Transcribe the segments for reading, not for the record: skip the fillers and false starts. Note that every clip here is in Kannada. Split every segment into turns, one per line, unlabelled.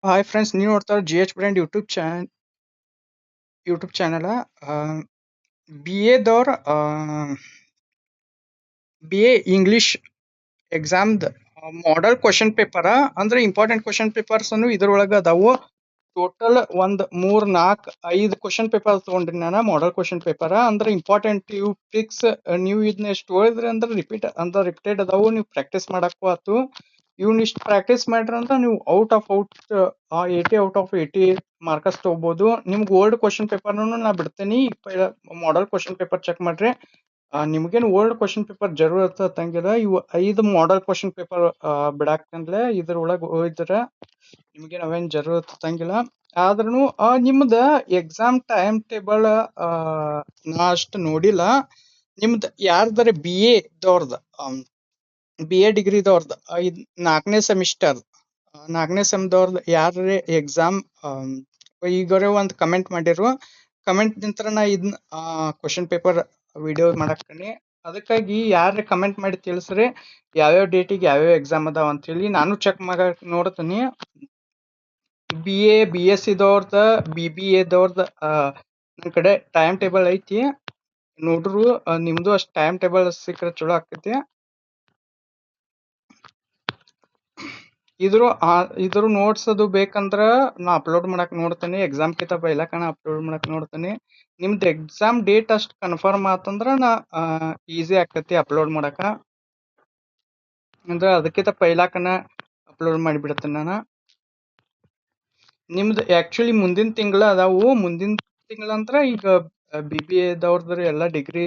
ಹಾಯ್ ಫ್ರೆಂಡ್ಸ್, ನೀವು ನೋಡ್ತಾರೆ G H brand YouTube channel. B ಎದವ್ರ ಬಿ ಎ ಇಂಗ್ಲಿಷ್ ಎಕ್ಸಾಮ್ದ ಮಾಡೆಲ್ ಕ್ವಶನ್ ಪೇಪರ ಅಂದ್ರೆ ಇಂಪಾರ್ಟೆಂಟ್ ಕ್ವಶನ್ ಪೇಪರ್ಸ್ ಇದ್ರೊಳಗೆ ಅದಾವು. ಟೋಟಲ್ ಒಂದು 3 4 5 ಕ್ವಶನ್ ಪೇಪರ್ ತಗೊಂಡ್ರಿ ನಾನು. ಮಾಡೆಲ್ ಕ್ವಶನ್ ಪೇಪರ್ ಅಂದ್ರೆ ಇಂಪಾರ್ಟೆಂಟ್ ಇವು ಫಿಕ್ಸ್. ನೀವು ಇದನ್ನ ಎಷ್ಟು ಓದಿದ್ರಿ ಅಂದ್ರೆ ರಿಪೀಟೆಡ್ ಅದಾವು. ನೀವು ಪ್ರಾಕ್ಟೀಸ್ ಮಾಡಕ್ಕೂ ಆತು. ಇವ್ನ ಇಷ್ಟು ಪ್ರಾಕ್ಟೀಸ್ ಮಾಡ್ರಿ ಅಂದ್ರೆ ನೀವು ಔಟ್ 80 ಔಟ್ ಆಫ್ 80 ಮಾರ್ಕಸ್ ತಗೋಬಹುದು. ನಿಮ್ಗೆ ಓಲ್ಡ್ ಕ್ವಶನ್ ಪೇಪರ್ನು ನಾ ಬಿಡ್ತೇನೆ. ಮಾಡೆಲ್ ಕ್ವಶನ್ ಪೇಪರ್ ಚೆಕ್ ಮಾಡ್ರಿ. ನಿಮ್ಗೇನು ಓಲ್ಡ್ ಕ್ವಶನ್ ಪೇಪರ್ ಜರೂರತ್ ತಂಗಿಲ್ಲ. ಇವು 5 ಮಾಡೆಲ್ ಕ್ವಶನ್ ಪೇಪರ್ ಬಿಡಾಕಂದ್ರೆ ಇದ್ರೊಳಗೆ ಹೋಯ್ತರ ನಿಮ್ಗೇನು ಅವೇನ್ ಜರೂರತ್ ತಂಗಿಲ್ಲ. ಆದ್ರೂ ನಿಮ್ದ ಎಕ್ಸಾಮ್ ಟೈಮ್ ಟೇಬಲ್ ನಾ ಅಷ್ಟು ನೋಡಿಲ್ಲ. ನಿಮ್ದು ಯಾರ್ದಾರೆ ಬಿ ಎ ಡಿಗ್ರಿದವ್ರದ್ದು 4ನೇ ಸೆಮ್ದವ್ರದ್ದು ಯಾರೇ ಎಕ್ಸಾಮ್ ಈಗರೆ ಒಂದು ಕಮೆಂಟ್ ಮಾಡಿರು. ಕಮೆಂಟ್ ನಿಂತರ ನಾ ಇದನ್ನ ಕ್ವಶನ್ ಪೇಪರ್ ವಿಡಿಯೋ ಮಾಡಾಕ್ತೀನಿ. ಅದಕ್ಕಾಗಿ ಯಾರೇ ಕಮೆಂಟ್ ಮಾಡಿ ತಿಳಿಸ್ರಿ ಯಾವ್ಯಾವ ಡೇಟಿಗೆ ಯಾವ್ಯಾವ ಎಕ್ಸಾಮ್ ಅದಾವ ಅಂತೇಳಿ ನಾನು ಚೆಕ್ ನೋಡ್ತೀನಿ. ಬಿ ಎಸ್ ಸಿದವ್ರದ ಬಿ ಎದವ್ರದ ನನ್ನ ಕಡೆ ಟೈಮ್ ಟೇಬಲ್ ಐತಿ. ನೋಡ್ರು ನಿಮ್ದು ಅಷ್ಟು ಟೈಮ್ ಟೇಬಲ್ ಸಿಕ್ಕರೆ ಚಲೋ ಆಕೈತಿ. ಇದ್ರ ನೋಟ್ಸ್ ಅದು ಬೇಕಂದ್ರ ನಾ ಅಪ್ಲೋಡ್ ಮಾಡಕ್ ನೋಡ್ತೇನೆ. ಎಕ್ಸಾಮ್ ಕಿಂತ ಪೈಲಕನ ಅಪ್ಲೋಡ್ ಮಾಡಕ್ ನೋಡ್ತೇನೆ. ನಿಮ್ದು ಎಕ್ಸಾಮ್ ಡೇಟ್ ಅಷ್ಟು ಕನ್ಫರ್ಮ್ ಆತಂದ್ರ ನಾ ಈಸಿ ಆಕತಿ ಅಪ್ಲೋಡ್ ಮಾಡಕ. ಅಂದ್ರೆ ಅದಕ್ಕಿಂತ ಪೈಲಾಕನ ಅಪ್ಲೋಡ್ ಮಾಡಿಬಿಡ್ತೇನೆ ನಾನು. ನಿಮ್ದು ಆಕ್ಚುಲಿ ಮುಂದಿನ ತಿಂಗಳ ಅದಾವು. ಮುಂದಿನ ತಿಂಗಳಂದ್ರ ಈಗ ಬಿ ಎದವ್ರದ್ದು ಎಲ್ಲ ಡಿಗ್ರಿ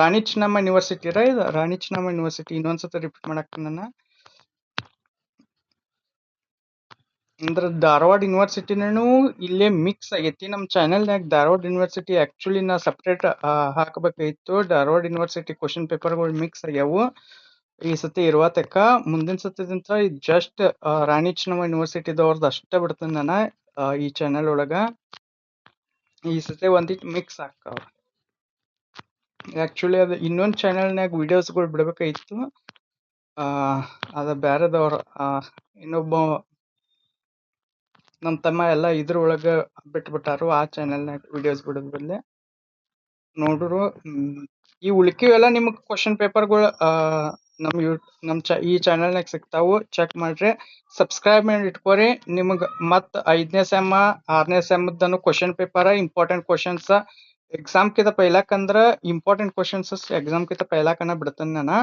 ರಾಣಿ ಚೆನ್ನಮ್ಮ ಯೂನಿವರ್ಸಿಟಿ ಇದು ರಾಣಿ ಚೆನ್ನಮ್ಮ ಯೂನಿವರ್ಸಿಟಿ. ಇನ್ನೊಂದ್ಸತಿ ರಿಪೀಟ್ ಮಾಡಾಕ್ತೀನಿ ನಾನು. ಅಂದ್ರೆ ಧಾರವಾಡ ಯೂನಿವರ್ಸಿಟಿನೂ ಇಲ್ಲೇ ಮಿಕ್ಸ್ ಆಗೈತಿ. ನಮ್ಮ ಚಾನೆಲ್ನಾಗ ಧಾರವಾಡ ಯೂನಿವರ್ಸಿಟಿ ಆಕ್ಚುಲಿ ನಾ ಸಪ್ರೇಟ್ ಹಾಕಬೇಕಾಗಿತ್ತು. ಧಾರವಾಡ ಯೂನಿವರ್ಸಿಟಿ ಕ್ವಶನ್ ಪೇಪರ್ಗಳು ಮಿಕ್ಸ್ ಆಗ್ಯಾವು ಈ ಸತಿ ಇರುವತಕ್ಕ. ಮುಂದಿನ ಸತಿದಿಂತ ಜಸ್ಟ್ ರಾಣಿ ಚೆನ್ನಮ್ಮ ಯೂನಿವರ್ಸಿಟಿದವ್ರದ್ದು ಅಷ್ಟೇ ಬಿಡ್ತೇನೆ ನಾನು ಈ ಚಾನೆಲ್ ಒಳಗ. ಈ ಸತಿ ಒಂದಿಟ್ಟು ಮಿಕ್ಸ್ ಆಗ್ತಾವ. ಆಕ್ಚುಲಿ ಅದು ಇನ್ನೊಂದು ಚಾನೆಲ್ನಾಗ ವಿಡಿಯೋಸ್ಗಳು ಬಿಡ್ಬೇಕಾಗಿತ್ತು. ಅದು ಬ್ಯಾರೆದವ್ರ ಇನ್ನೊಬ್ಬ ನಮ್ಮ ತಮ್ಮ ಎಲ್ಲ ಇದ್ರೊಳಗೆ ಬಿಟ್ಬಿಟ್ಟಾರು. ಆ ಚಾನೆಲ್ನಾಗ ವಿಡಿಯೋಸ್ ಬಿಡೋದ್ ಬದಲು ನೋಡ್ರು. ಈ ಉಳ್ಕಿವೆಲ್ಲ ನಿಮಗೆ ಕ್ವಶನ್ ಪೇಪರ್ಗಳು ಈ ಚಾನೆಲ್ನಾಗ ಸಿಗ್ತಾವು. ಚೆಕ್ ಮಾಡ್ರಿ, ಸಬ್ಸ್ಕ್ರೈಬ್ ಮಾಡಿ ಇಟ್ಕೋರಿ. ನಿಮಗೆ ಮತ್ತೆ 5ನೇ ಸೆಮ್ 6ನೇ ಸೆಮ್ದನು question paper important questions exam ಕಿಂತ ಪೈಲಾಕಂದ್ರ ಇಂಪಾರ್ಟೆಂಟ್ ಕ್ವಶನ್ಸ್ ಎಕ್ಸಾಮ್ ಕಿಂತ ಪೈಲಾಕನ ಬಿಡ್ತೇನೆ ನಾನು.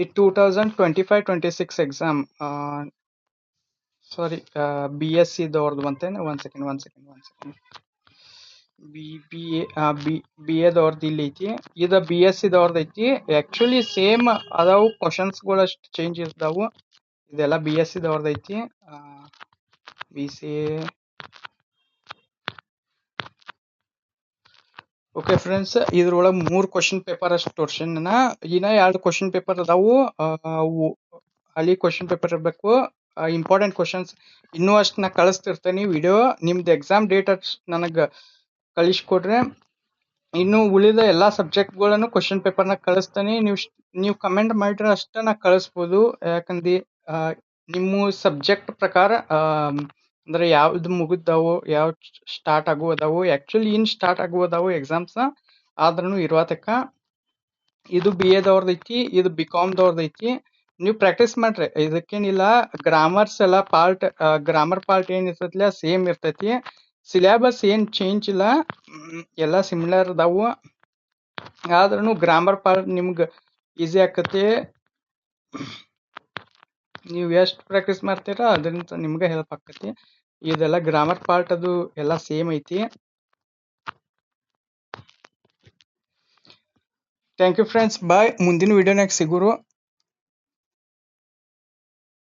ಈ 2025-26 ಎಕ್ಸಾಮ್ ಸಾರಿ ಬಿ ಎಸ್ ಸಿದವ್ರದ್ದು ಬಂತೇನೆ. ಒಂದ್ ಸೆಕೆಂಡ್ ಬಿ ಎದವ್ರದ್ದು ಇಲ್ಲಿ ಐತಿ. ಇದು ಬಿ ಎಸ್ ಸಿದವ್ರದ್ದು ಐತಿ. ಆಕ್ಚುಲಿ ಸೇಮ್ ಅದಾವು, ಕ್ವಶನ್ಸ್ಗಳು ಅಷ್ಟು ಚೇಂಜ್ ಇರ್ತಾವು. ಇದೆಲ್ಲ ಬಿ ಎಸ್ ಸಿದವ್ರದ್ದು ಐತಿ. ಬಿ ಸಿ ಓಕೆ ಫ್ರೆಂಡ್ಸ್, ಇದ್ರೊಳಗೆ 3 ಕ್ವಶನ್ ಪೇಪರ್ ಅಷ್ಟು ತೋರ್ಸೇನ. ಇನ್ನ 2 ಕ್ವಶನ್ ಪೇಪರ್ ಅದಾವು. ಅವು ಅಲ್ಲಿ ಕ್ವಶನ್ ಪೇಪರ್ ಇರಬೇಕು. ಇಂಪಾರ್ಟೆಂಟ್ ಕ್ವಶನ್ಸ್ ಇನ್ನೂ ಅಷ್ಟು ನಾ ಕಳಿಸ್ತಿರ್ತೇನೆ ವಿಡಿಯೋ. ನಿಮ್ದು ಎಕ್ಸಾಮ್ ಡೇಟ್ ಅಷ್ಟು ನನಗೆ ಕಳಿಸ್ಕೊಡ್ರೆ ಇನ್ನು ಉಳಿದ ಎಲ್ಲಾ ಸಬ್ಜೆಕ್ಟ್ಗಳನ್ನು ಕ್ವಶನ್ ಪೇಪರ್ನ ಕಳಿಸ್ತೇನೆ. ನೀವು ಕಮೆಂಟ್ ಮಾಡಿದ್ರೆ ಅಷ್ಟೇ ನಾ ಕಳಿಸ್ಬೋದು. ಯಾಕಂದ್ರೆ ನಿಮ್ಮ ಸಬ್ಜೆಕ್ಟ್ ಪ್ರಕಾರ ಅಂದ್ರೆ ಯಾವ್ದು ಮುಗಿದಾವು, ಯಾವ ಸ್ಟಾರ್ಟ್ ಆಗುವುದಾವು. ಆಕ್ಚುಲಿ ಇನ್ ಸ್ಟಾರ್ಟ್ ಆಗುವುದಾವು ಎಕ್ಸಾಮ್ಸ್ ಆದ್ರೂ ಇರುವತಕ್ಕ. ಇದು ಬಿ ಎದವ್ರದ್ದು ಐತಿ, ಇದು ಬಿ ಕಾಮ್ದವ್ರದ್ದು ಐತಿ. ನೀವು ಪ್ರಾಕ್ಟೀಸ್ ಮಾಡ್ರಿ, ಇದಕ್ಕೇನಿಲ್ಲ. ಗ್ರಾಮರ್ ಪಾರ್ಟ್ ಏನ್ ಇರ್ತೈತಿಲ್ಲ ಸೇಮ್ ಇರ್ತೈತಿ. ಸಿಲೆಬಸ್ ಏನ್ ಚೇಂಜ್ ಇಲ್ಲ, ಎಲ್ಲ ಸಿಮಿಲರ್ ಅದಾವು. ಆದ್ರೂ ಗ್ರಾಮರ್ ಪಾರ್ಟ್ ನಿಮ್ಗೆ ಈಸಿ ಆಕತಿ. ನೀವು ಎಷ್ಟು ಪ್ರಾಕ್ಟೀಸ್ ಮಾಡ್ತೀರಾ ಅದರಿಂದ ನಿಮ್ಗೆ ಹೆಲ್ಪ್ ಆಕತಿ. ಇದೆಲ್ಲ ಗ್ರಾಮರ್ ಪಾರ್ಟ್ ಅದು ಎಲ್ಲ ಸೇಮ್ ಐತಿ. ಥ್ಯಾಂಕ್ ಯು ಫ್ರೆಂಡ್ಸ್, ಬಾಯ್. ಮುಂದಿನ ವಿಡಿಯೋನಾಗ ಸಿಗುರು.